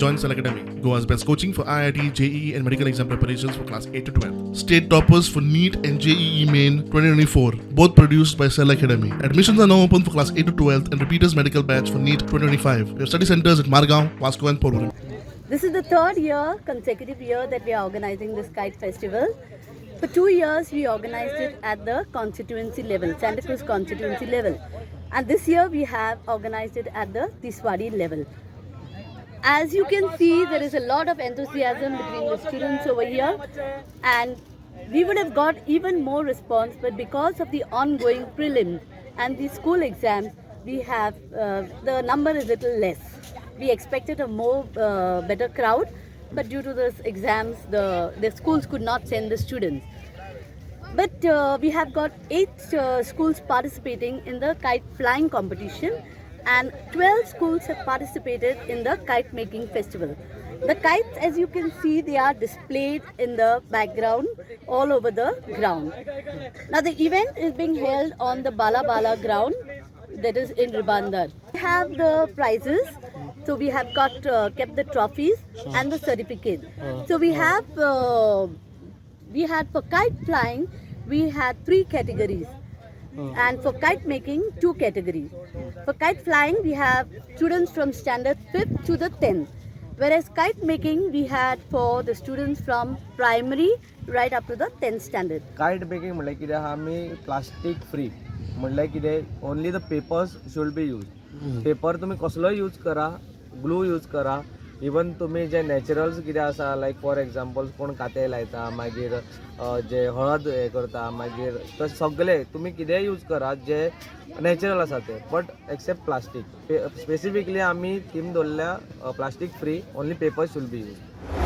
Join Cell Academy, Goa's best coaching for IIT, JEE, and medical exam preparations for class 8 to 12. State toppers for NEET and JEE Main 2024, both produced by Cell Academy. Admissions are now open for class 8 to 12 and repeaters medical batch for NEET 2025. We have study centers at Margao, Vasco, and Porvorim. This is the third consecutive year that we are organizing this kite festival. For 2 years, we organized it at the constituency level, Santa Cruz constituency level. And this year, we have organized it at the Tiswadi level. As you can see, there is a lot of enthusiasm between the students over here. And we would have got even more response, but because of the ongoing prelims and the school exams, we have, the number is a little less. We expected a more better crowd, but due to those exams, the schools could not send the students. But we have got 8 schools participating in the kite flying competition, and 12 schools have participated in the kite making festival. The kites, as you can see, they are displayed in the background all over the ground. Now the event is being held on the Bala Bala ground, that is in Ribandar. We have the prizes. So we have got kept the trophies and the certificate. So we had for kite flying, we had 3 categories. And for kite making, 2 categories. For kite flying, we have students from standard 5th to the 10th. Whereas kite making, we had for the students from primary right up to the 10th standard. Kite making म्हणल्यार कितें आहा आमी plastic free म्हणल्यार कितें only the papers should be use. Paper तुमी कसलोय use करा, glue use करा, इवन तुमी जे नॅचरल्स कितें आसा लायक फॉर एग्जाम्पल कोण काते लायता मागीर जे हळद हे करता मागीर ते सगळे तुमी कितेंय यूज करा जे नॅचरल आसा ते, बट एक्सेप्ट प्लास्टीक. स्पेसिफिकली आमी थीम दवरल्या plastic free, only paper should be use.